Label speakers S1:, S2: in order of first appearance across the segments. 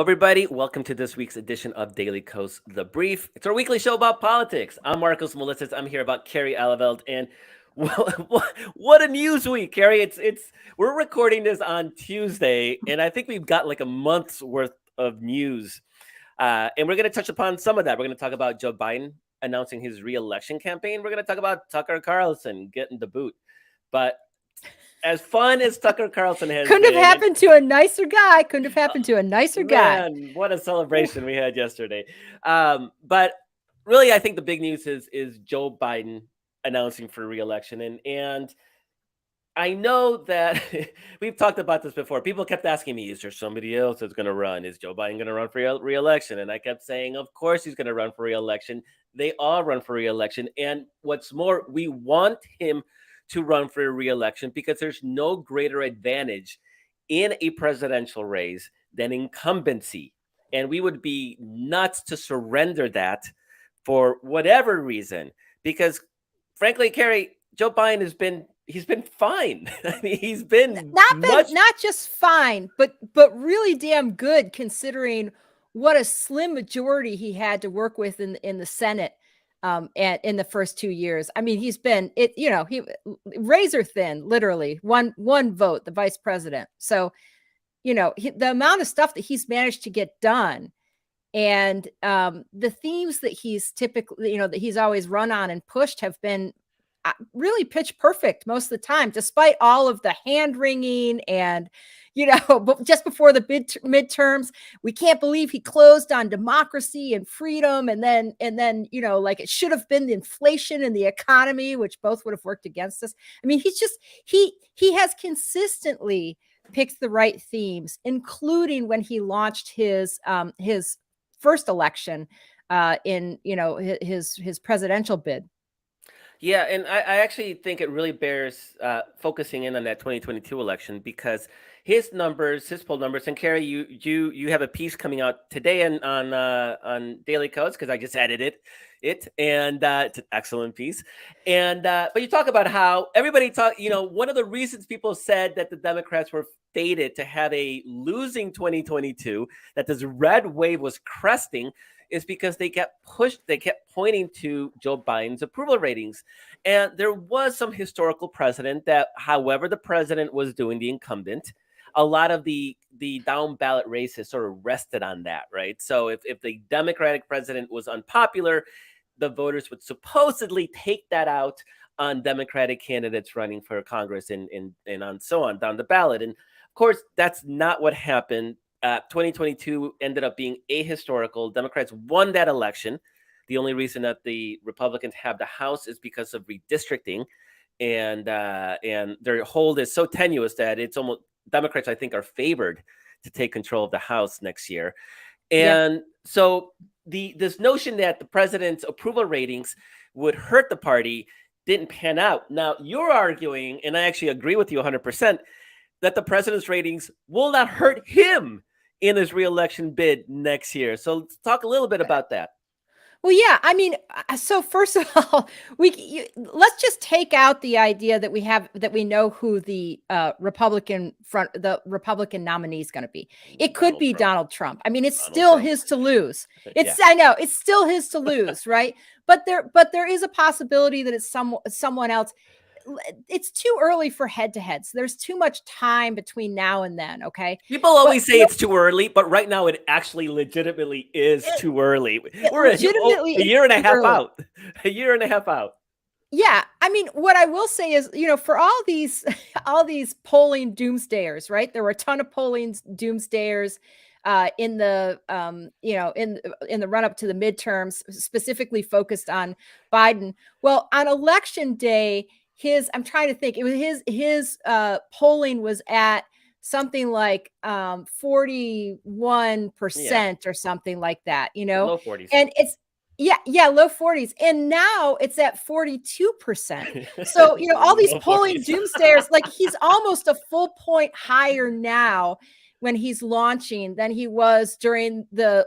S1: Hello, everybody. Welcome to this week's edition of Daily Kos The Brief. It's our weekly show about politics. I'm Marcos Melissas. I'm here about Carrie Alaveld, and what a news week, Carrie! It's we're recording this on Tuesday, and I think we've got like a month's worth of news, and we're going to touch upon some of that. We're going to talk about Joe Biden announcing his re-election campaign. We're going to talk about Tucker Carlson getting the boot, but as fun as Tucker Carlson has
S2: couldn't
S1: been,
S2: have happened to a nicer guy. Couldn't have happened to a nicer guy.
S1: Man, what a celebration we had yesterday. But really, I think the big news is Joe Biden announcing for re-election. And I know that we've talked about this before. People kept asking me, is there somebody else that's going to run? Is Joe Biden going to run for re-election? And I kept saying, of course he's going to run for re-election. They all run for re-election. And what's more, we want him to run for a re-election because there's no greater advantage in a presidential race than incumbency. And we would be nuts to surrender that for whatever reason. Because frankly, Carrie, Joe Biden he's been fine. I mean, he's been
S2: not just fine, but really damn good considering what a slim majority he had to work with in the Senate. And in the first 2 years, I mean, he's been he razor thin, literally one vote, the vice president. So, the amount of stuff that he's managed to get done, and the themes that he's typically, that he's always run on and pushed have been really pitch perfect most of the time, despite all of the hand wringing and. But just before the midterms, we can't believe he closed on democracy and freedom. And then, like it should have been the inflation and the economy, which both would have worked against us. I mean, he has consistently picked the right themes, including when he launched his first election in, his presidential bid.
S1: Yeah, and I actually think it really bears focusing in on that 2022 election because his poll numbers, and Carrie, you have a piece coming out today on Daily Codes because I just edited it, and it's an excellent piece. And but you talk about how everybody one of the reasons people said that the Democrats were fated to have a losing 2022, that this red wave was cresting, is because they kept pointing to Joe Biden's approval ratings. And there was some historical precedent that however the president was doing, the incumbent, a lot of the down ballot races sort of rested on that, right? So if the Democratic president was unpopular, the voters would supposedly take that out on Democratic candidates running for Congress and on so on down the ballot. And of course, that's not what happened. 2022 ended up being ahistorical. Democrats won that election. The only reason that the Republicans have the House is because of redistricting, and their hold is so tenuous that it's almost Democrats, I think, are favored to take control of the House next year. And so this notion that the president's approval ratings would hurt the party didn't pan out. Now you're arguing, and I actually agree with you 100%, that the president's ratings will not hurt him in his re-election bid next year. So let's talk a little bit about that.
S2: Well, yeah, I mean, so first of all, let's just take out the idea that we know who the Republican nominee is going to be. It could be Donald Trump. I mean, it's still his to lose. I know it's still his to lose, right? But there is a possibility that it's someone else. It's too early for head-to-heads. There's too much time between now and then. Okay.
S1: People always say it's too early, but right now it actually legitimately is too early. We're a year and a half out. A year and a half out.
S2: Yeah, I mean, what I will say is, for all these polling doomsdayers, right? There were a ton of polling doomsdayers in the in the run up to the midterms, specifically focused on Biden. Well, on election day, I'm trying to think, it was his polling was at something like 41% or something like that,
S1: low 40s.
S2: And it's low 40s, and now it's at 42%. So all these polling doomsdayers, like he's almost a full point higher now when he's launching than he was during the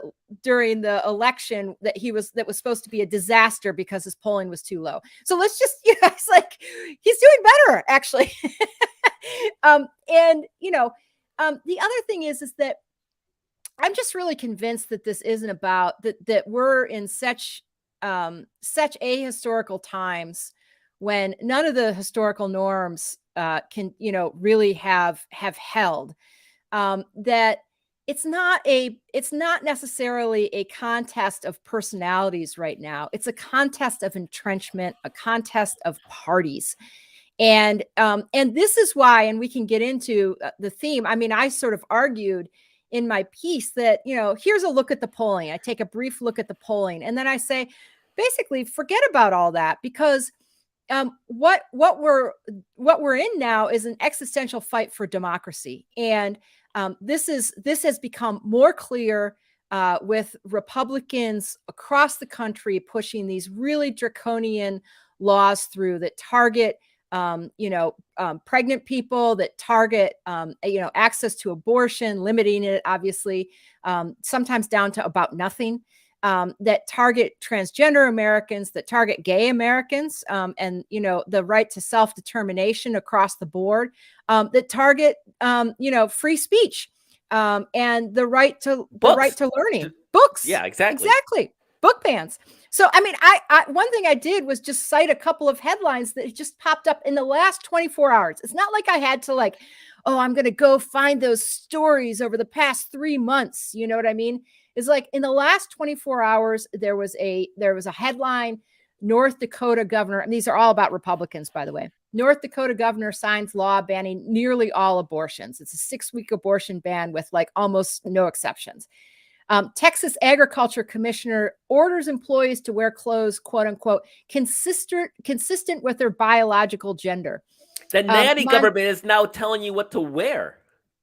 S2: election that was supposed to be a disaster because his polling was too low. So let's just, it's like he's doing better actually. The other thing is that I'm just really convinced that this isn't about that we're in such ahistorical times when none of the historical norms can, really have held, that it's not necessarily a contest of personalities right now. It's a contest of entrenchment, a contest of parties. And this is why, and we can get into the theme. I mean, I sort of argued in my piece that, here's a look at the polling. I take a brief look at the polling, and then I say, basically, forget about all that, because what we're in now is an existential fight for democracy, and this has become more clear with Republicans across the country pushing these really draconian laws through that target pregnant people, that target access to abortion, limiting it, obviously, sometimes down to about nothing. That target transgender Americans, that target gay Americans, and the right to self-determination across the board, that target free speech, and the right to learning, books.
S1: Yeah, exactly.
S2: Book bans. So, I mean, I one thing I did was just cite a couple of headlines that just popped up in the last 24 hours. It's not like I had to I'm going to go find those stories over the past 3 months. You know what I mean? It's like in the last 24 hours, there was a headline: North Dakota governor, and these are all about Republicans, by the way. North Dakota governor signs law banning nearly all abortions. It's a 6-week abortion ban with almost no exceptions. Texas Agriculture Commissioner orders employees to wear clothes, quote unquote, consistent with their biological gender.
S1: The nanny government is now telling you what to wear.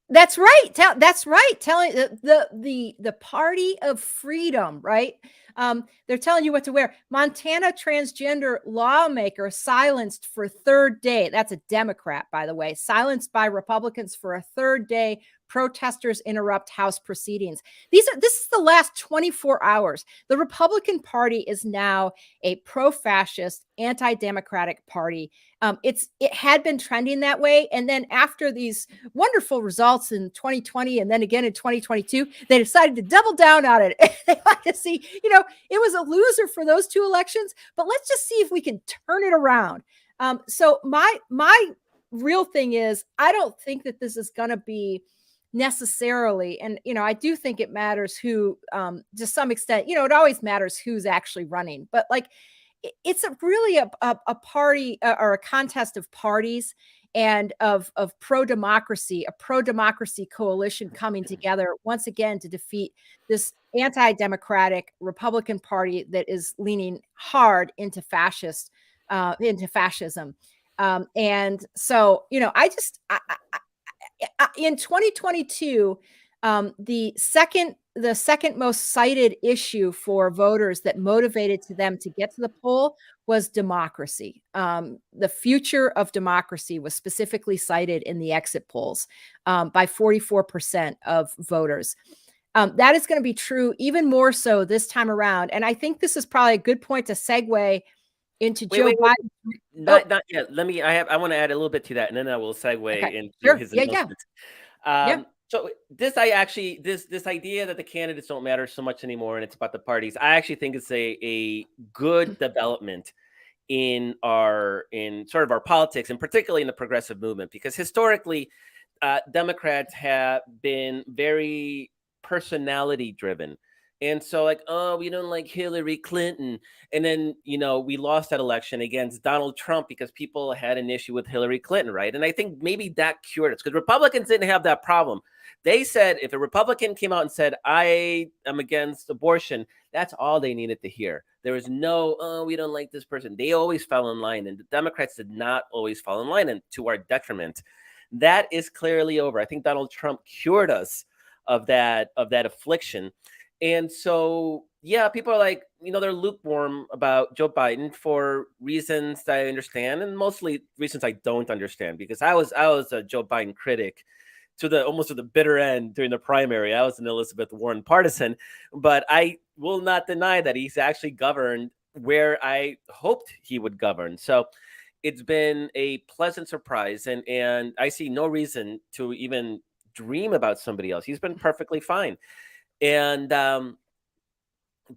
S2: That's right. That's right. Telling the party of freedom, right? They're telling you what to wear. Montana transgender lawmaker silenced for third day. That's a Democrat, by the way. Silenced by Republicans for a third day. Protesters interrupt House proceedings. This is the last 24 hours. The Republican Party is now a pro-fascist, anti-democratic party. It had been trending that way, and then after these wonderful results in 2020 and then again in 2022, they decided to double down on it. They like to see, it was a loser for those 2 elections, but let's just see if we can turn it around. So my real thing is, I don't think that this is going to be necessarily, and I do think it matters who, to some extent, it always matters who's actually running, but it's really a party or a contest of parties and of pro-democracy, a pro-democracy coalition coming together once again to defeat this anti-democratic Republican Party that is leaning hard into fascism. And so, in 2022, the second most cited issue for voters that motivated them to get to the poll was democracy. The future of democracy was specifically cited in the exit polls by 44% of voters. That is going to be true even more so this time around. And I think this is probably a good point to segue into Joe Biden.
S1: Not yet. I want to add a little bit to that, and then I will segue into his announcements. So this idea that the candidates don't matter so much anymore, and it's about the parties, I actually think it's a good development in sort of our politics, and particularly in the progressive movement, because historically, Democrats have been very personality driven. And so we don't like Hillary Clinton. And then, we lost that election against Donald Trump because people had an issue with Hillary Clinton, right? And I think maybe that cured us, because Republicans didn't have that problem. They said if a Republican came out and said, I am against abortion, that's all they needed to hear. There was no, we don't like this person. They always fell in line, and the Democrats did not always fall in line, and to our detriment. That is clearly over. I think Donald Trump cured us of that affliction. And so, yeah, people are they're lukewarm about Joe Biden for reasons that I understand, and mostly reasons I don't understand, because I was a Joe Biden critic almost to the bitter end during the primary. I was an Elizabeth Warren partisan, but I will not deny that he's actually governed where I hoped he would govern. So it's been a pleasant surprise, and I see no reason to even dream about somebody else. He's been perfectly fine. And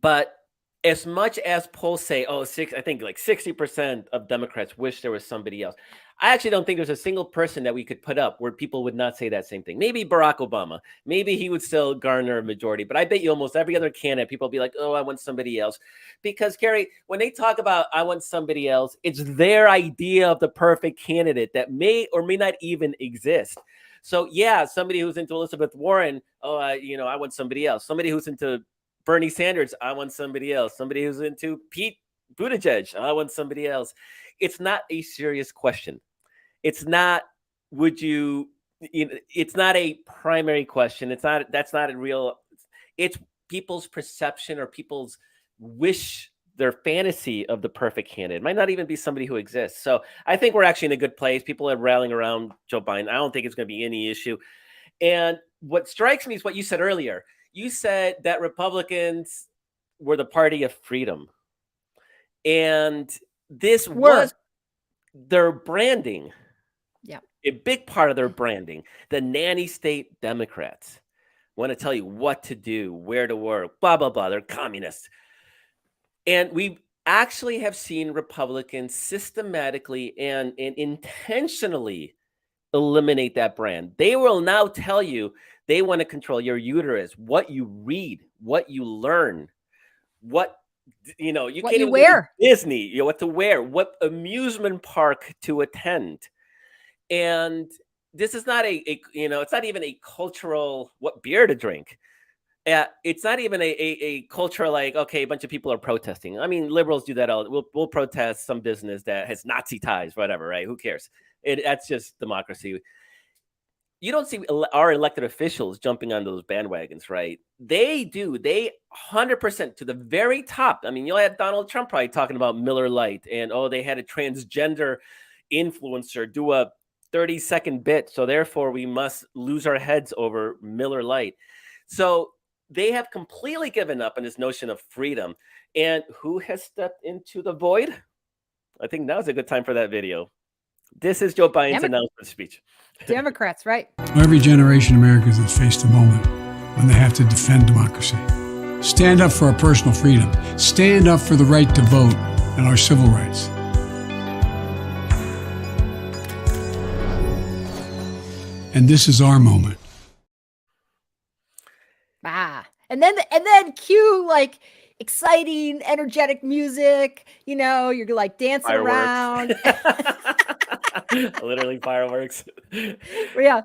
S1: but as much as polls say, oh, I think like 60% of Democrats wish there was somebody else. I actually don't think there's a single person that we could put up where people would not say that same thing. Maybe Barack Obama, maybe he would still garner a majority, but I bet you almost every other candidate, people will be like, oh, I want somebody else. Because, Carrie, when they talk about I want somebody else, it's their idea of the perfect candidate that may or may not even exist. So, yeah, somebody who's into Elizabeth Warren, oh, I want somebody else. Somebody who's into Bernie Sanders, I want somebody else. Somebody who's into Pete Buttigieg, I want somebody else. It's not a serious question. It's not, would you, it's not a primary question. That's not a real, it's people's perception or people's wish, their fantasy of the perfect candidate. It might not even be somebody who exists. So I think we're actually in a good place. People are rallying around Joe Biden. I don't think it's going to be any issue. And what strikes me is what you said earlier. You said that Republicans were the party of freedom. And this was their branding.
S2: Yeah.
S1: A big part of their branding. The nanny state Democrats want to tell you what to do, where to work, blah, blah, blah. They're communists. And we actually have seen Republicans systematically and intentionally eliminate that brand. They will now tell you they want to control your uterus, what you read, what you learn, what you
S2: what
S1: can't
S2: you
S1: even
S2: wear.
S1: go to Disney, what to wear, what amusement park to attend. And this is not it's not even a cultural what beer to drink. It's not even a culture like, okay, a bunch of people are protesting. I mean, liberals do that all. We'll protest some business that has Nazi ties, whatever, right? Who cares? That's just democracy. You don't see our elected officials jumping on those bandwagons, right? They do. They 100% to the very top. I mean, you'll have Donald Trump probably talking about Miller Lite and, oh, they had a transgender influencer do a 30-second bit. So therefore, we must lose our heads over Miller Lite. So they have completely given up on this notion of freedom. And who has stepped into the void? I think now's a good time for that video. This is Joe Biden's announcement speech.
S2: Democrats, right?
S3: Every generation of Americans has faced a moment when they have to defend democracy. Stand up for our personal freedom. Stand up for the right to vote and our civil rights. And this is our moment.
S2: And then cue like exciting, energetic music. You're like dancing around.
S1: Literally fireworks.
S2: Yeah.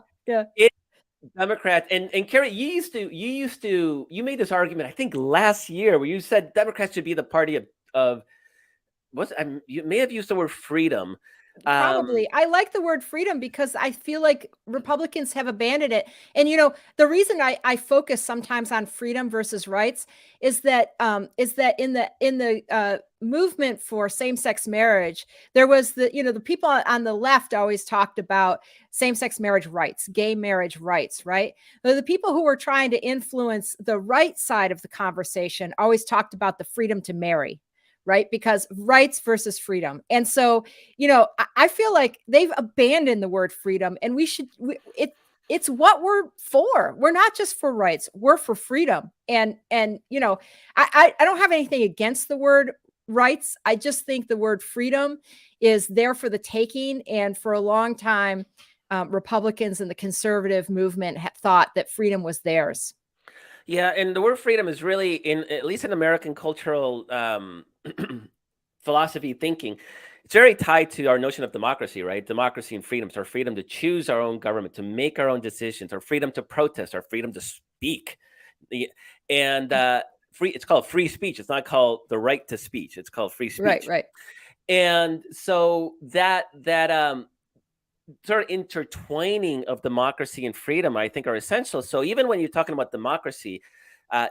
S1: Democrats and Carrie, you made this argument, I think last year, where you said Democrats should be the party of you may have used the word freedom.
S2: Probably. I like the word freedom because I feel like Republicans have abandoned it. And the reason I focus sometimes on freedom versus rights is that in the movement for same-sex marriage, there was the people on the left always talked about same-sex marriage rights, gay marriage rights, right? But the people who were trying to influence the right side of the conversation always talked about the freedom to marry. Right? Because rights versus freedom. And so, I feel like they've abandoned the word freedom, and it's what we're for. We're not just for rights, we're for freedom. And I don't have anything against the word rights. I just think the word freedom is there for the taking. And for a long time, Republicans and the conservative movement have thought that freedom was theirs.
S1: Yeah, and the word freedom is really, at least in American cultural philosophy thinking, it's very tied to our notion of democracy, right? Democracy and freedom. It's our freedom to choose our own government, to make our own decisions, our freedom to protest, our freedom to speak. And it's called free speech. It's not called the right to speech. It's called free speech.
S2: Right.
S1: And so that sort of intertwining of democracy and freedom, I think, are essential. So even when you're talking about democracy,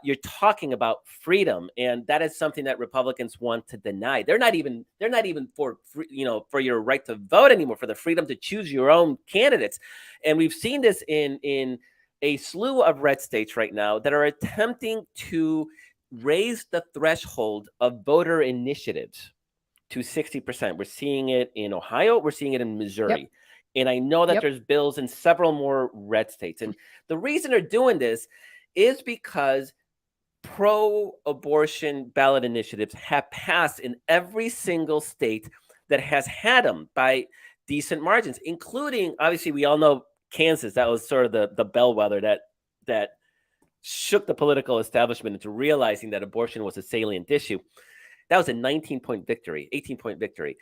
S1: you're talking about freedom, and that is something that Republicans want to deny. They're not even for for your right to vote anymore, for the freedom to choose your own candidates. And we've seen this in a slew of red states right now that are attempting to raise the threshold of voter initiatives to 60%. We're seeing it in Ohio. We're seeing it in Missouri. Yep. And I know that there's bills in several more red states. And the reason they're doing this is because pro-abortion ballot initiatives have passed in every single state that has had them by decent margins, including, obviously, we all know Kansas. That was sort of the bellwether that shook the political establishment into realizing that abortion was a salient issue. That was a 19-point victory, 18-point victory.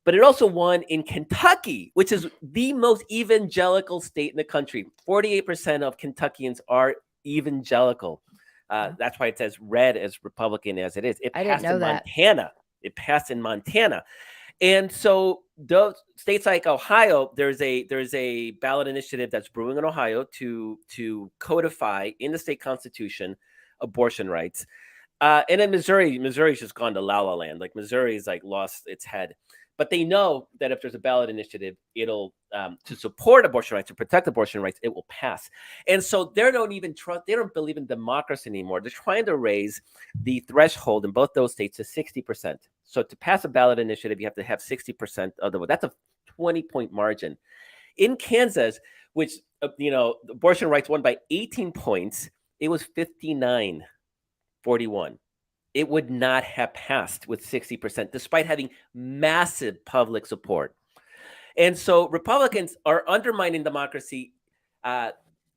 S1: But it also won in Kentucky, which is the most evangelical state in the country. 48% of Kentuckians are evangelical. That's why it's as red as Republican as it is. It
S2: I didn't
S1: passed
S2: know
S1: in
S2: that.
S1: Montana. It passed in Montana. And so those states like Ohio, there's a ballot initiative that's brewing in Ohio to codify in the state constitution abortion rights. And in Missouri's just gone to la la land. Like Missouri's like lost its head. But they know that if there's a ballot initiative, it'll to support abortion rights, to protect abortion rights, it will pass. And so they don't believe in democracy anymore. They're trying to raise the threshold in both those states to 60%. So to pass a ballot initiative, you have to have 60% of the vote. That's a 20-point margin. In Kansas, which abortion rights won by 18 points, it was 59-41. It would not have passed with 60%, despite having massive public support. And so Republicans are undermining democracy,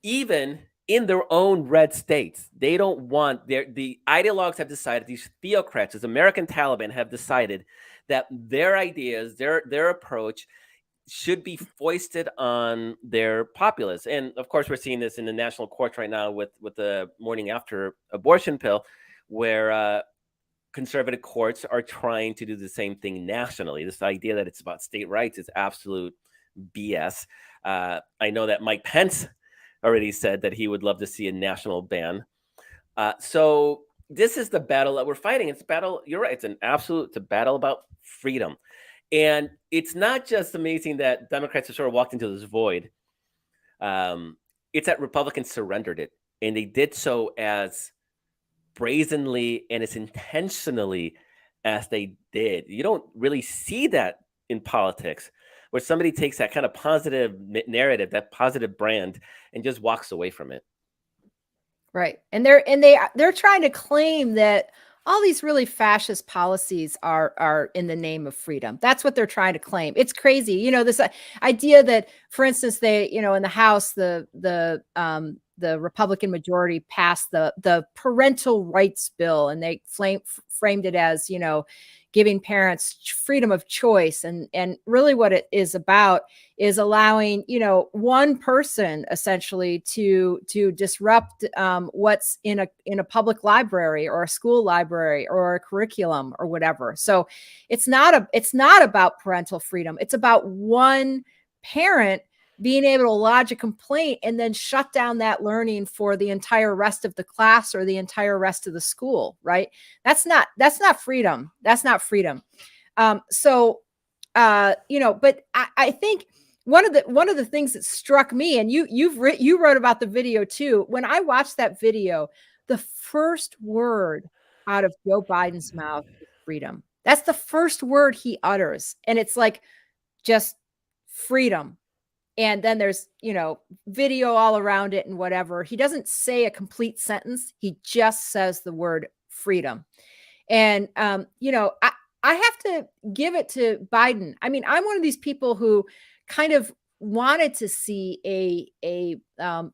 S1: even in their own red states. They don't want the ideologues have decided, these theocrats, this American Taliban have decided that their ideas, their approach should be foisted on their populace. And of course, we're seeing this in the national courts right now with the morning after abortion pill, where conservative courts are trying to do the same thing nationally. This idea that it's about state rights is absolute BS. I know that Mike Pence already said that he would love to see a national ban. So this is the battle that we're fighting. It's a battle. You're right. It's a battle about freedom. And it's not just amazing that Democrats have sort of walked into this void. It's that Republicans surrendered it. And they did so as brazenly and as intentionally as they did. You don't really see that in politics, where somebody takes that kind of positive narrative, that positive brand, and just walks away from it.
S2: Right. And they're trying to claim that all these really fascist policies are in the name of freedom. That's what they're trying to claim. It's crazy. This idea that, for instance, they, in the House, the Republican majority passed the parental rights bill, and they framed it as, giving parents freedom of choice. And really what it is about is allowing, one person essentially to disrupt what's in a public library or a school library or a curriculum or whatever. So it's not about parental freedom. It's about one parent being able to lodge a complaint and then shut down that learning for the entire rest of the class or the entire rest of the school, right? That's not freedom. That's not freedom. But I think one of the things that struck me, and you wrote about the video too. When I watched that video, the first word out of Joe Biden's mouth is freedom. That's the first word he utters. And it's like, just freedom. And then there's, video all around it and whatever. He doesn't say a complete sentence. He just says the word freedom. And, I have to give it to Biden. I mean, I'm one of these people who kind of wanted to see a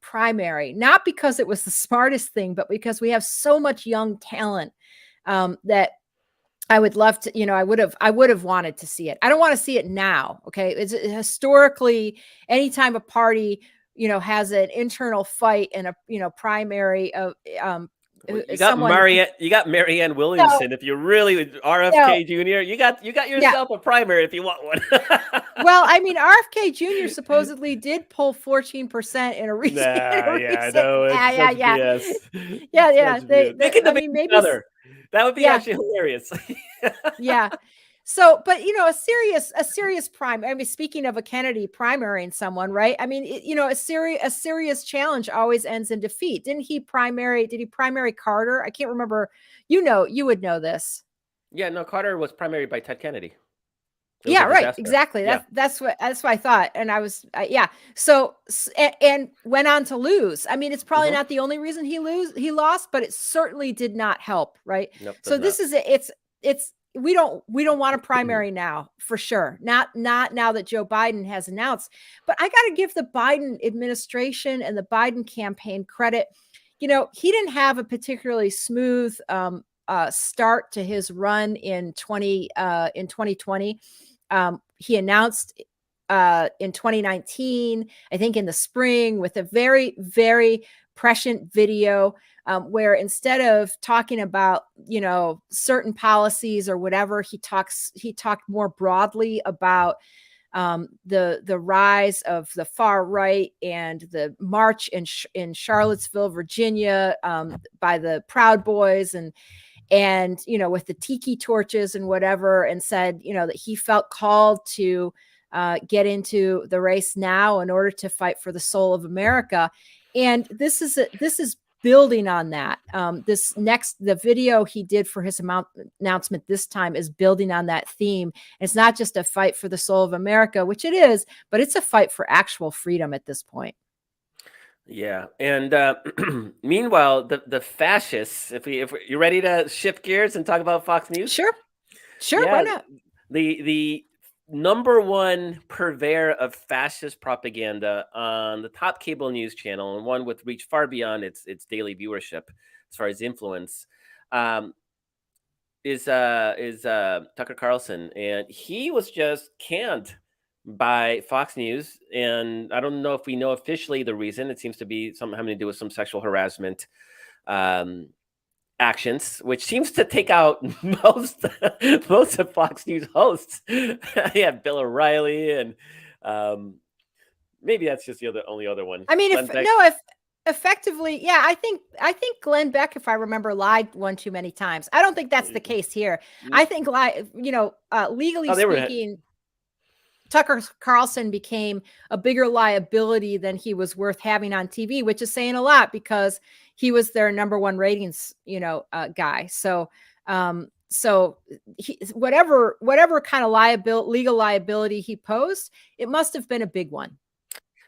S2: primary, not because it was the smartest thing, but because we have so much young talent that I would love to, I would have wanted to see it. I don't want to see it now. Okay. It's historically, anytime a party, has an internal fight and a primary of,
S1: you got Marianne Williamson. If you really RFK Jr., you got yourself a primary if you want one.
S2: Well, I mean, RFK Jr. supposedly did pull 14% in a recent. Yeah.
S1: They can debate each other. That would be actually hilarious.
S2: Yeah. So, but a serious prime. I mean, speaking of a Kennedy primarying someone, right? I mean, a serious challenge always ends in defeat. Did he primary Carter? I can't remember. You would know this.
S1: Yeah, no, Carter was primaried by Ted Kennedy. It was a
S2: Right.
S1: disaster.
S2: Exactly.
S1: Yeah.
S2: That's what I thought. And I was, yeah. So, and went on to lose. I mean, it's probably
S1: Mhm.
S2: not the only reason he lost, but it certainly did not help. Right.
S1: Nope,
S2: So
S1: does not.
S2: this is, we don't want a primary now, for sure. Not now that Joe Biden has announced, but I got to give the Biden administration and the Biden campaign credit. He didn't have a particularly smooth, start to his run in 2020. He announced in 2019, I think in the spring, with a very, very prescient video, where instead of talking about, certain policies or whatever, he talked more broadly about the rise of the far right and the march in Charlottesville, Virginia, by the Proud Boys, and with the tiki torches and whatever, and said, that he felt called to get into the race now in order to fight for the soul of America. And this is building on that. The video he did for his announcement this time is building on that theme. And it's not just a fight for the soul of America, which it is, but it's a fight for actual freedom at this point.
S1: Yeah, and meanwhile, the fascists. If you're ready to shift gears and talk about Fox News,
S2: Sure, why
S1: yeah,
S2: not?
S1: the number one purveyor of fascist propaganda on the top cable news channel, and one with reach far beyond its daily viewership as far as influence, is Tucker Carlson, and he was just canned by Fox News, and I don't know if we know officially the reason. It seems to be something having to do with some sexual harassment actions, which seems to take out most of Fox News hosts. Yeah, Bill O'Reilly, and maybe that's just the only other one.
S2: I mean,
S1: Glenn Beck.
S2: if effectively, yeah, I think Glenn Beck, if I remember, lied one too many times. I don't think that's the case here. I think legally speaking, Tucker Carlson became a bigger liability than he was worth having on TV, which is saying a lot because he was their number one ratings, guy. So, whatever kind of legal liability he posed, it must have been a big one.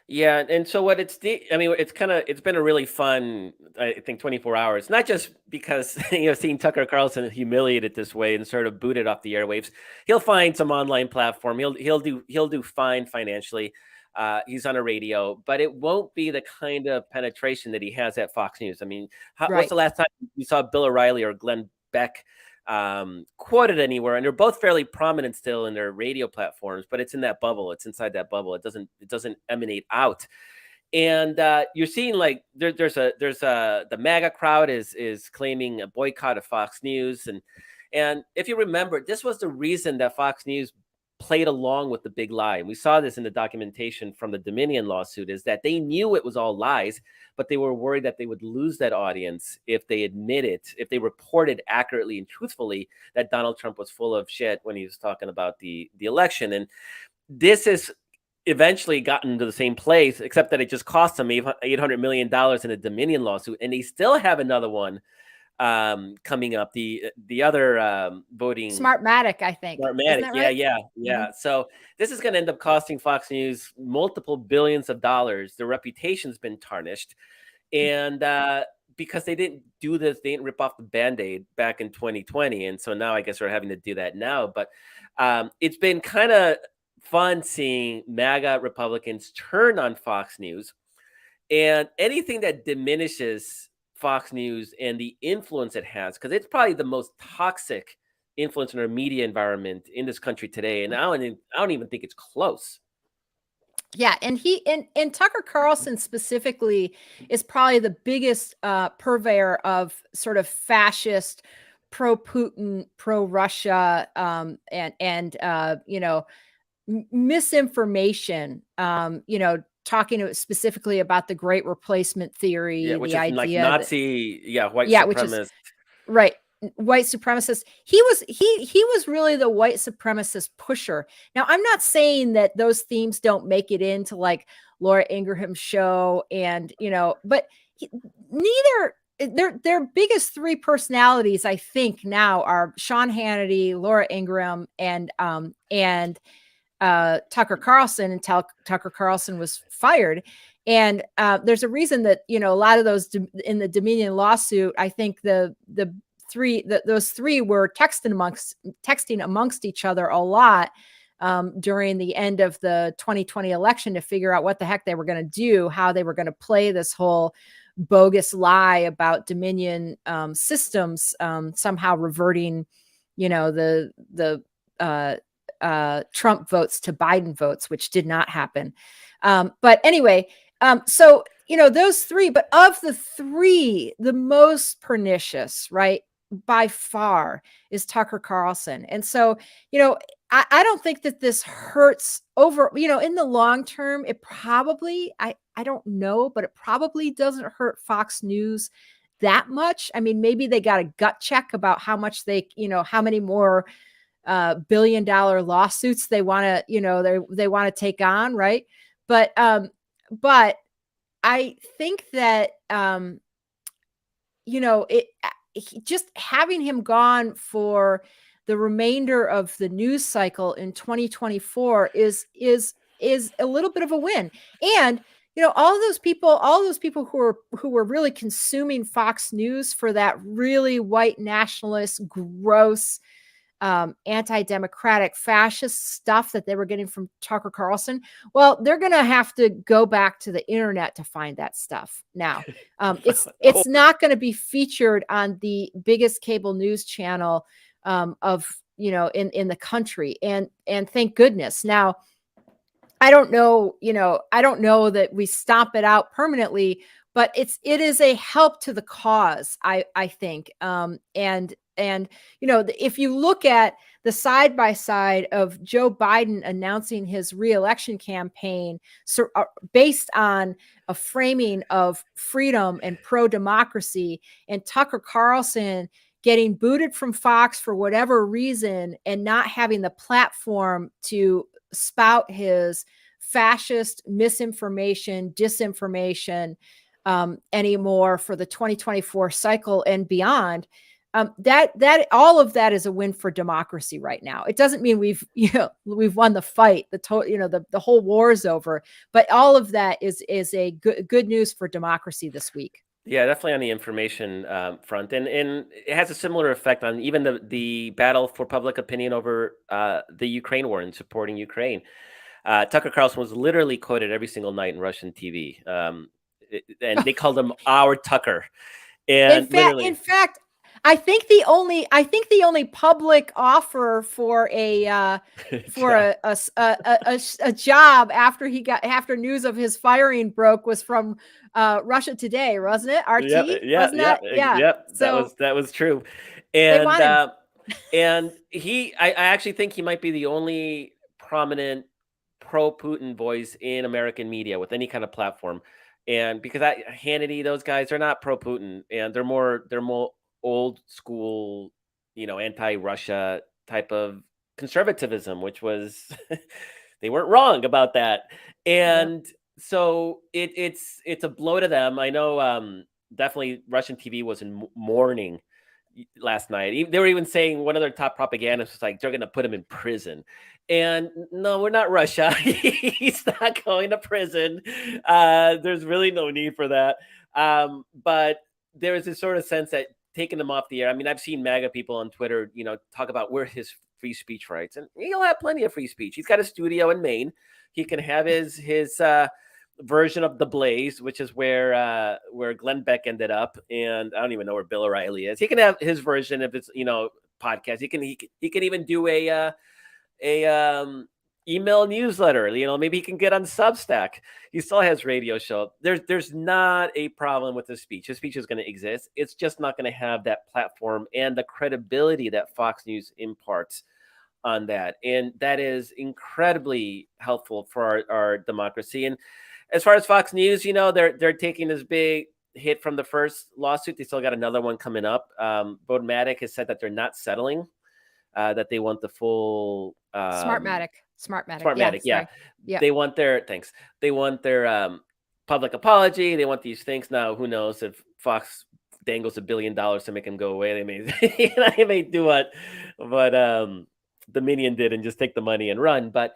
S1: Yeah, and so what it's been a really fun, I think, 24 hours. Not just because seeing Tucker Carlson humiliated this way and sort of booted off the airwaves. He'll find some online platform. He'll do fine financially. He's on a radio, but it won't be the kind of penetration that he has at Fox News. I mean, what's the last time you saw Bill O'Reilly or Glenn Beck quoted anywhere? And they're both fairly prominent still in their radio platforms, but it's in that bubble. It's inside that bubble. It doesn't emanate out. And you're seeing like there's the MAGA crowd is claiming a boycott of Fox News, and if you remember, this was the reason that Fox News played along with the big lie. And we saw this in the documentation from the Dominion lawsuit, is that they knew it was all lies, but they were worried that they would lose that audience if they if they reported accurately and truthfully that Donald Trump was full of shit when he was talking about the election. And this has eventually gotten to the same place, except that it just cost them $800 million in a Dominion lawsuit. And they still have another one coming up, the other voting
S2: Smartmatic, I think.
S1: Smartmatic.
S2: Right?
S1: Yeah. Mm-hmm. So this is going to end up costing Fox News multiple billions of dollars. Their reputation's been tarnished, and because they didn't do this, they didn't rip off the Band-Aid back in 2020, and so now I guess we're having to do that now. But it's been kind of fun seeing MAGA Republicans turn on Fox News, and anything that diminishes Fox News and the influence it has, because it's probably the most toxic influence in our media environment in this country today, and I don't even think it's close.
S2: Yeah, and and Tucker Carlson specifically is probably the biggest purveyor of sort of fascist, pro-Putin, pro-Russia, and misinformation. Talking specifically about the Great Replacement theory,
S1: which
S2: the
S1: is
S2: idea
S1: like Nazi, white
S2: supremacist.
S1: which is
S2: right. White supremacist. He was really the white supremacist pusher. Now, I'm not saying that those themes don't make it into like Laura Ingraham's show, and but neither their biggest three personalities, I think, now are Sean Hannity, Laura Ingraham, and Tucker Carlson, until Tucker Carlson was fired. And there's a reason that, a lot of those in the Dominion lawsuit, I think those three were texting amongst each other a lot during the end of the 2020 election to figure out what the heck they were going to do, how they were going to play this whole bogus lie about Dominion systems somehow reverting, the Trump votes to Biden votes, which did not happen. But anyway, so, those three, but of the three, the most pernicious, right, by far is Tucker Carlson. And so, I don't think that this hurts over, in the long term. It probably, I don't know, but it probably doesn't hurt Fox News that much. I mean, maybe they got a gut check about how much they, how many more billion-dollar lawsuits they want to, they want to take on, right? But I think that just having him gone for the remainder of the news cycle in 2024 is a little bit of a win. And all those people who were really consuming Fox News for that really white nationalist, gross, anti-democratic, fascist stuff that they were getting from Tucker Carlson, well, they're going to have to go back to the internet to find that stuff now. It's not going to be featured on the biggest cable news channel of in the country, and thank goodness. Now, I don't know that we stomp it out permanently, but it is a help to the cause, I think. And if you look at the side by side of Joe Biden announcing his reelection campaign based on a framing of freedom and pro-democracy, and Tucker Carlson getting booted from Fox for whatever reason and not having the platform to spout his fascist misinformation, disinformation anymore for the 2024 cycle and beyond. That all of that is a win for democracy right now. It doesn't mean we've won the fight. The whole war is over, but all of that is a good news for democracy this week.
S1: Yeah, definitely on the information front, and it has a similar effect on even the battle for public opinion over the Ukraine war and supporting Ukraine. Tucker Carlson was literally quoted every single night in Russian TV, and they called him "our Tucker." And
S2: in fact, I think the only public offer for a job after news of his firing broke was from Russia Today, wasn't it? RT, wasn't that?
S1: Yeah.
S2: So
S1: that was true,
S2: they want him.
S1: And I actually think he might be the only prominent pro-Putin voice in American media with any kind of platform, and because Hannity, those guys are not pro-Putin, and they're more old school, anti-Russia type of conservatism, which was they weren't wrong about that. And so it's a blow to them. I know definitely Russian TV was in mourning last night. They were even saying, one of their top propagandists was like, they're going to put him in prison. And no, we're not Russia. He's not going to prison. There's really no need for that. But there is this sort of sense that taking them off the air. I mean, I've seen MAGA people on Twitter, talk about where his free speech rights, and he'll have plenty of free speech. He's got a studio in Maine. He can have his version of The Blaze, which is where Glenn Beck ended up, and I don't even know where Bill O'Reilly is. He can have his version of his podcast. He can even do a email newsletter. Maybe he can get on Substack. He still has radio show. There's not a problem with his speech. His speech is going to exist. It's just not going to have that platform and the credibility that Fox News imparts on that. And that is incredibly helpful for our democracy. And as far as Fox News, they're taking this big hit from the first lawsuit. They still got another one coming up. Vote-Matic has said that they're not settling, that they want the full
S2: Smartmatic.
S1: Yeah. They want their public apology. They want these things. Now, who knows if Fox dangles $1 billion to make him go away. They may, they may do what Dominion did and just take the money and run. But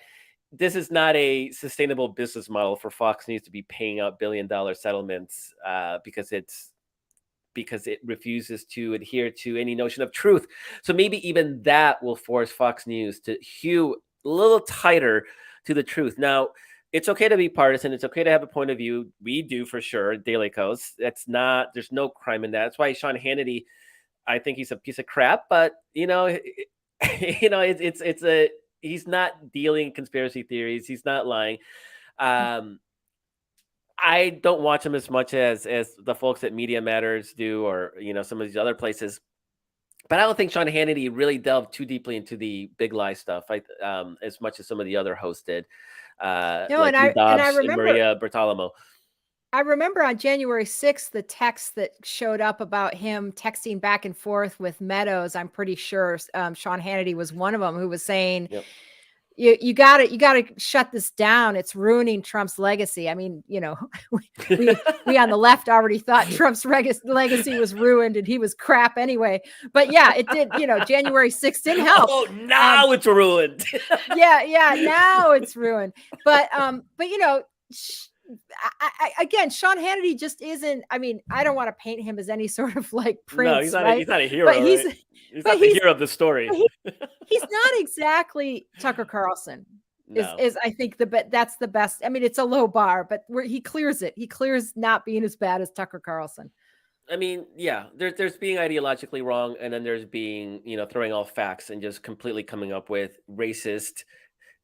S1: this is not a sustainable business model for Fox News to be paying out $1 billion settlements because it refuses to adhere to any notion of truth. So maybe even that will force Fox News to hew a little tighter to the truth. Now, it's okay to be partisan. It's okay to have a point of view. We do for sure. Daily Kos. There's no crime in that. That's why Sean Hannity, I think he's a piece of crap, but he's not dealing conspiracy theories. He's not lying. I don't watch him as much as the folks at Media Matters do, or some of these other places. But I don't think Sean Hannity really delved too deeply into the big lie stuff, as much as some of the other hosts did.
S2: No,
S1: like
S2: and I
S1: and
S2: remember
S1: Maria Bartolomeo.
S2: I remember on January 6th, the text that showed up about him texting back and forth with Meadows. I'm pretty sure Sean Hannity was one of them who was saying,
S1: Yep.
S2: you got to shut this down. It's ruining Trump's legacy. I mean, we on the left already thought Trump's legacy was ruined and he was crap anyway. But yeah, it did. January 6th didn't help.
S1: Oh, now it's ruined.
S2: yeah, now it's ruined. But again, Sean Hannity just isn't. I mean, I don't want to paint him as any sort of like prince.
S1: No, he's not.
S2: Right?
S1: He's not a hero.
S2: But he's
S1: not the hero of the story.
S2: He's not exactly Tucker Carlson.
S1: No.
S2: Is I think that's the best. I mean, it's a low bar, but he clears it. He clears not being as bad as Tucker Carlson.
S1: I mean, yeah, there's being ideologically wrong, and then there's being, throwing all facts and just completely coming up with racist,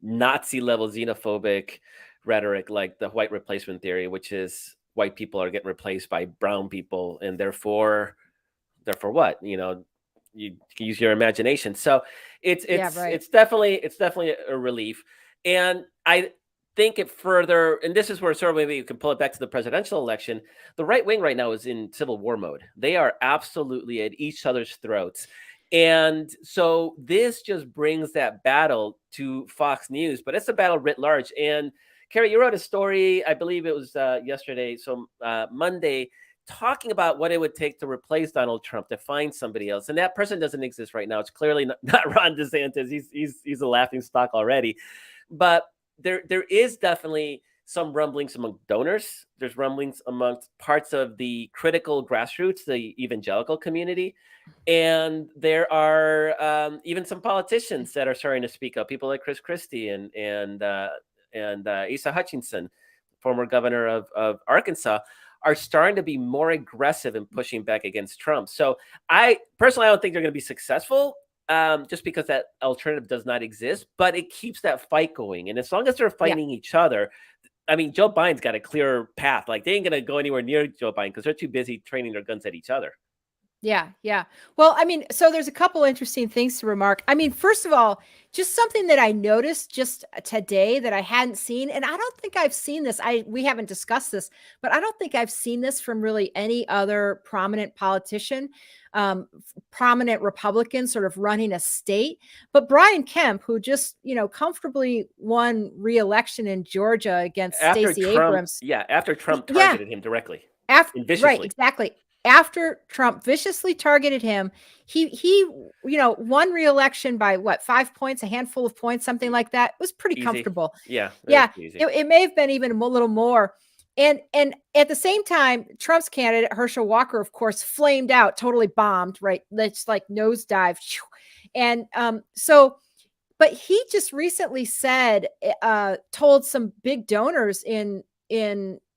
S1: Nazi-level xenophobic rhetoric like the white replacement theory, which is white people are getting replaced by brown people, and therefore what? You can use your imagination. So it's definitely a relief. And I think it further, and this is where sort of maybe you can pull it back to the presidential election. The right wing right now is in civil war mode. They are absolutely at each other's throats. And so this just brings that battle to Fox News, but it's a battle writ large. And Carrie, you wrote a story, I believe it was yesterday, so Monday, talking about what it would take to replace Donald Trump, to find somebody else. And that person doesn't exist right now. It's clearly not Ron DeSantis. He's a laughing stock already. But there is definitely some rumblings among donors. There's rumblings amongst parts of the critical grassroots, the evangelical community. And there are even some politicians that are starting to speak up, people like Chris Christie and Asa Hutchinson, former governor of Arkansas, are starting to be more aggressive in pushing back against Trump. So I don't think they're going to be successful just because that alternative does not exist, but it keeps that fight going. And as long as they're fighting each other, I mean, Joe Biden's got a clear path. Like, they ain't going to go anywhere near Joe Biden because they're too busy training their guns at each other.
S2: Yeah. Well, I mean, so there's a couple interesting things to remark. I mean, first of all, just something that I noticed just today that I hadn't seen, and I don't think I've seen this. We haven't discussed this, but I don't think I've seen this from really any other prominent politician, prominent Republican sort of running a state. But Brian Kemp, who just, comfortably won re-election in Georgia against Stacey Abrams.
S1: Yeah, after Trump targeted him directly.
S2: Right, exactly. After Trump viciously targeted him, he won re-election by 5 points, a handful of points, something like that. It was pretty comfortable.
S1: Yeah.
S2: It may have been even a little more. And at the same time, Trump's candidate, Herschel Walker, of course, flamed out, totally bombed, right? That's like nosedive. And but he just recently said, told some big donors in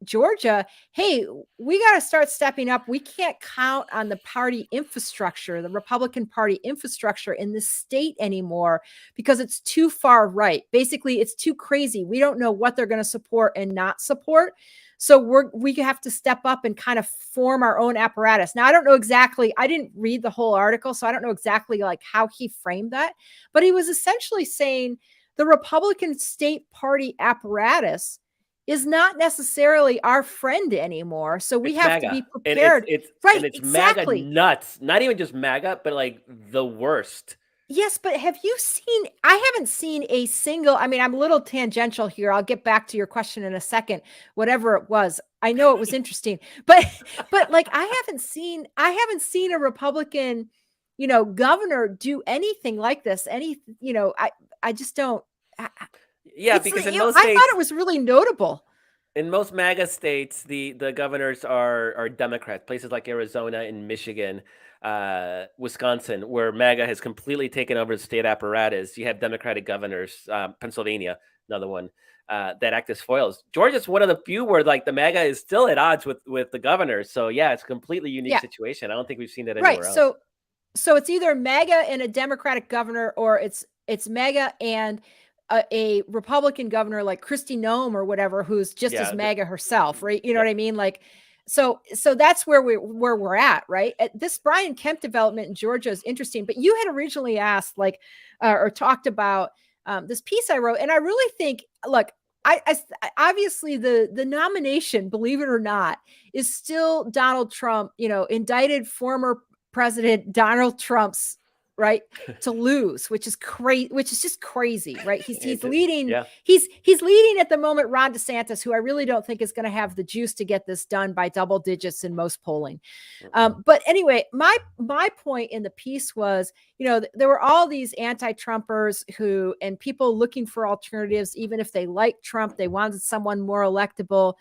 S2: Georgia, hey, we got to start stepping up. We can't count on the party infrastructure, the Republican Party infrastructure in this state anymore because it's too far right. Basically, it's too crazy. We don't know what they're going to support and not support. So we have to step up and kind of form our own apparatus. Now, I don't know exactly. I didn't read the whole article, so I don't know exactly like how he framed that. But he was essentially saying the Republican state party apparatus is not necessarily our friend anymore. So we have to be prepared.
S1: It's MAGA nuts. Not even just MAGA, but like the worst.
S2: Yes, but have you seen? I haven't seen a single. I mean, I'm a little tangential here. I'll get back to your question in a second. Whatever it was, I know it was interesting, but like I haven't seen a Republican, governor do anything like this. I just don't.
S1: Yeah, because in most
S2: I thought it
S1: states,
S2: was really notable.
S1: in most MAGA states, the governors are Democrats. Places like Arizona and Michigan, Wisconsin, where MAGA has completely taken over the state apparatus. You have Democratic governors. Pennsylvania, another one, that act as foils. Georgia's one of the few where like the MAGA is still at odds with the governors. So yeah, it's a completely unique
S2: Yeah,
S1: situation. I don't think we've seen that
S2: right.
S1: anywhere else.
S2: So it's either MAGA and a Democratic governor, or it's MAGA and a Republican governor like Kristi Noem or whatever, who's just as
S1: Yeah.
S2: MAGA herself, right? You know
S1: Yep.
S2: what I mean? Like, so that's where we're at, right? This Brian Kemp development in Georgia is interesting, but you had originally asked, like, or talked about this piece I wrote, and I really think, look, I obviously the nomination, believe it or not, is still Donald Trump, indicted former President Donald Trump's right to lose, which is crazy, which is just crazy, right? He's leading,
S1: Yeah.
S2: he's leading at the moment Ron DeSantis, who I really don't think is going to have the juice to get this done by double digits in most polling. But anyway, my point in the piece was, there were all these anti-Trumpers and people looking for alternatives, even if they liked Trump, they wanted someone more electable,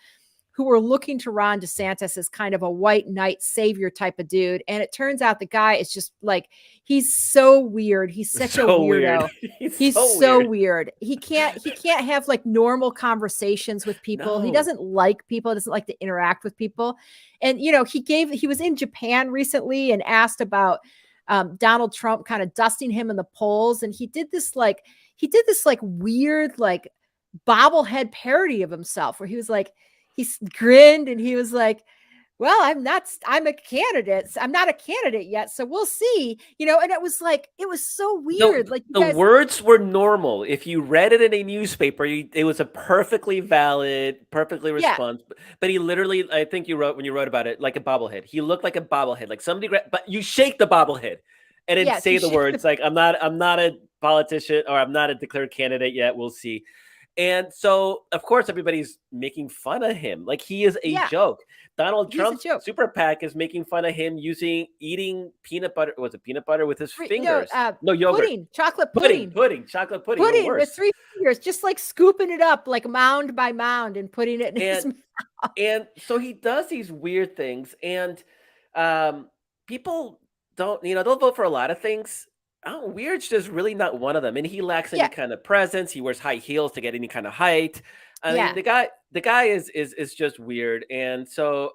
S2: who were looking to Ron DeSantis as kind of a white knight savior type of dude. And it turns out the guy is just like, he's so weird. He's such a weirdo. He's so weird. He can't have like normal conversations with people.
S1: No.
S2: He doesn't like people. Doesn't like to interact with people. And, he was in Japan recently and asked about Donald Trump kind of dusting him in the polls. And he did this weird, like bobblehead parody of himself where he was like, he grinned and he was like, well, I'm a candidate. I'm not a candidate yet. So we'll see, and it was so weird.
S1: The words were normal. If you read it in a newspaper, it was a perfectly valid, perfectly responsible, but he literally, I think when you wrote about it, like a bobblehead. He looked like a bobblehead, like somebody, but you shake the bobblehead and then say the words like, I'm not a politician, or I'm not a declared candidate yet. We'll see. And so, of course, everybody's making fun of him. Like he is a joke. Donald Trump's super PAC is making fun of him eating peanut butter. Was it peanut butter with his fingers?
S2: No,
S1: yogurt.
S2: Pudding, chocolate pudding.
S1: Chocolate pudding.
S2: Pudding with 3 fingers, just like scooping it up like mound by mound and putting it in his mouth.
S1: And so he does these weird things. And people don't, they'll vote for a lot of things. Weird's just really not one of them, and he lacks any kind of presence. He wears high heels to get any kind of height. I mean, the guy is just weird, and so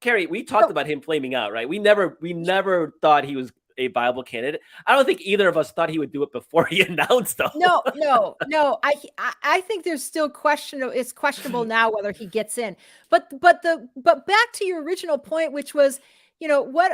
S1: Carrie, we talked about him flaming out, right? We never thought he was a viable candidate. I don't think either of us thought he would do it before he announced, though.
S2: No. I think there's still questionable. It's questionable now whether he gets in. But back to your original point, which was, what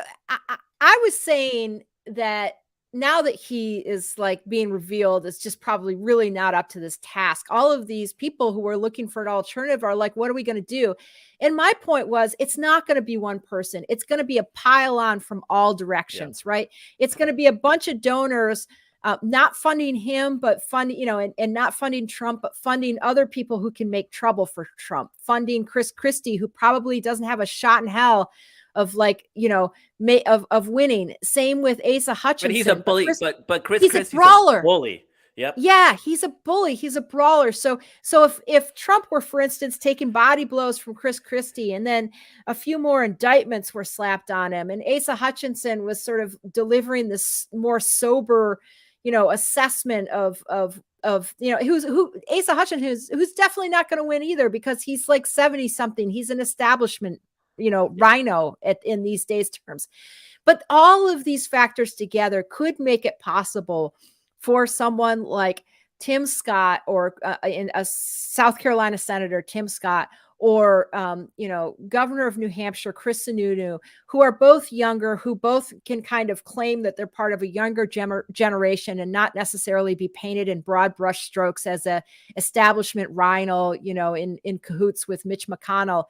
S2: I was saying, that now that he is like being revealed, it's just probably really not up to this task. All of these people who are looking for an alternative are like, what are we going to do? And my point was, it's not going to be one person. It's going to be a pile on from all directions, right? It's going to be a bunch of donors, not funding him, but funding, and not funding Trump, but funding other people who can make trouble for Trump, funding Chris Christie, who probably doesn't have a shot in hell of of winning. Same with Asa Hutchinson.
S1: But he's a bully. But Chris
S2: he's
S1: Christie's
S2: a brawler.
S1: A bully. Yep.
S2: Yeah, he's a bully. He's a brawler. So if Trump were, for instance, taking body blows from Chris Christie, and then a few more indictments were slapped on him, and Asa Hutchinson was sort of delivering this more sober, assessment of who Asa Hutchinson, who's definitely not going to win either, because he's like 70 something. He's an establishment rhino in these days terms. But all of these factors together could make it possible for someone like Tim Scott, or in a South Carolina Senator Tim Scott, or Governor of New Hampshire Chris Sununu, who are both younger, who both can kind of claim that they're part of a younger generation and not necessarily be painted in broad brush strokes as a establishment rhino, in cahoots with Mitch McConnell.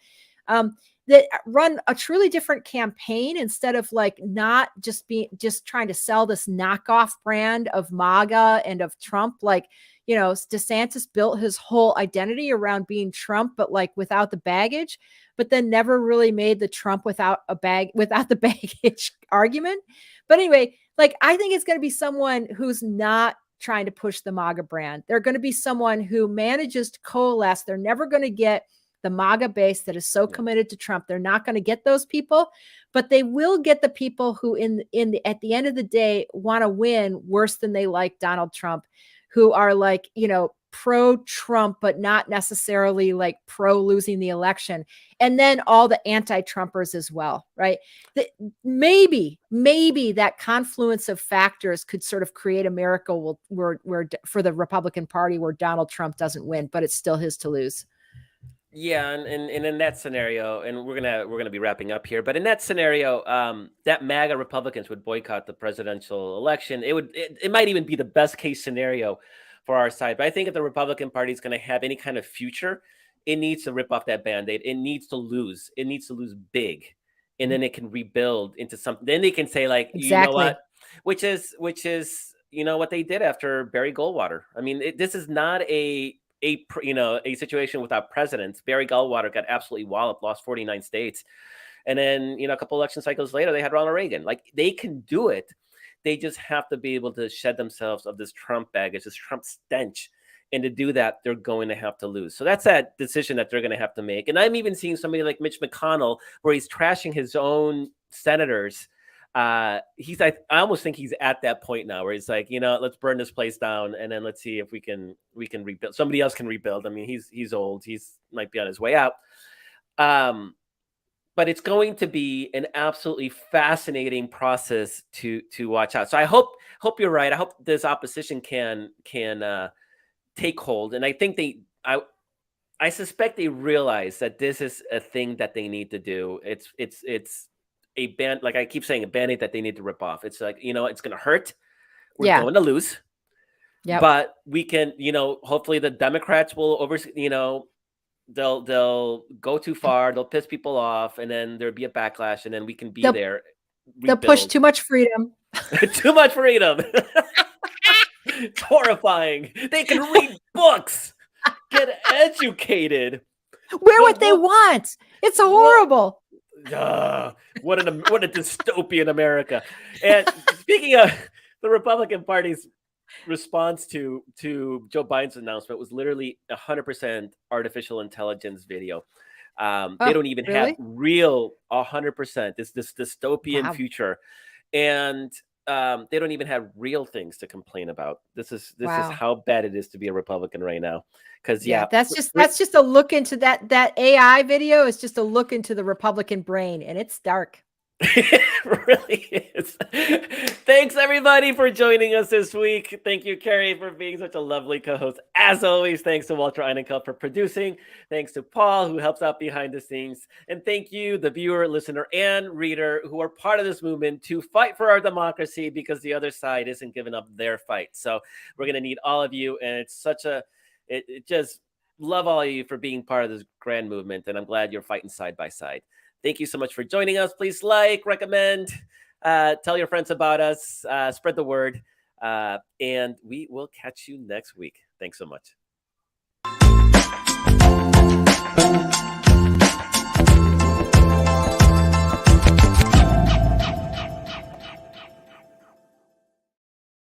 S2: that run a truly different campaign instead of like not just trying to sell this knockoff brand of MAGA and of Trump. Like, you know, DeSantis built his whole identity around being Trump, but like without the baggage, but then never really made the Trump without the baggage argument. But anyway, like, I think it's going to be someone who's not trying to push the MAGA brand. They're going to be someone who manages to coalesce. They're never going to get the MAGA base that is so committed to Trump. They're not going to get those people, but they will get the people who at the end of the day want to win worse than they like Donald Trump, who are like, you know, pro-Trump, but not necessarily like pro losing the election. And then all the anti-Trumpers as well, right? Maybe that confluence of factors could sort of create a miracle where for the Republican Party where Donald Trump doesn't win, but it's still his to lose.
S1: Yeah, and in that scenario, and we're gonna be wrapping up here, but in that scenario, that MAGA Republicans would boycott the presidential election. It might even be the best case scenario for our side. But I think if the Republican Party is going to have any kind of future, it needs to rip off that Band-Aid. It needs to lose. It needs to lose big, and then it can rebuild into something. Then they can say like,
S2: Exactly.
S1: you know what, which is you know what they did after Barry Goldwater. I mean, this is not a situation without precedents. Barry Goldwater got absolutely walloped, lost 49 states. And then, you know, a couple election cycles later, they had Ronald Reagan. Like, they can do it. They just have to be able to shed themselves of this Trump baggage, this Trump stench. And to do that, they're going to have to lose. So that's that decision that they're going to have to make. And I'm even seeing somebody like Mitch McConnell, where he's trashing his own senators. I almost think he's at that point now where he's like, you know, let's burn this place down, and then let's see if we can rebuild. Somebody else can rebuild. I mean, he's old. He's might be on his way out. But it's going to be an absolutely fascinating process to watch out. So I hope you're right. I hope this opposition can take hold, and I think I suspect they realize that this is a thing that they need to do. It's a band, like I keep saying, a Band-Aid that they need to rip off. It's like, you know, it's going to hurt. We're going to lose. Yep. But we can, you know, hopefully the Democrats will they'll go too far. They'll piss people off, and then there'll be a backlash, and then we can be there.
S2: They'll push too much freedom.
S1: Too much freedom. It's horrifying. They can read books, get educated,
S2: wear what they want. It's horrible.
S1: What a dystopian America. And speaking of the Republican Party's response to Joe Biden's announcement was literally 100% artificial intelligence video. They don't even have real 100%. This dystopian future, and they don't even have real things to complain about. This is how bad it is to be a Republican right now. Because
S2: that's just a look into that AI video is just a look into the Republican brain, and it's dark.
S1: It really is. Thanks everybody for joining us this week. Thank you, Carrie, for being such a lovely co-host. As always, thanks to Walter Einenkel for producing. Thanks to Paul, who helps out behind the scenes. And thank you, the viewer, listener, and reader who are part of this movement to fight for our democracy, because the other side isn't giving up their fight. So we're going to need all of you. And it's it just love all of you for being part of this grand movement. And I'm glad you're fighting side by side. Thank you so much for joining us. Please like, recommend, tell your friends about us, spread the word, and we will catch you next week. Thanks so much.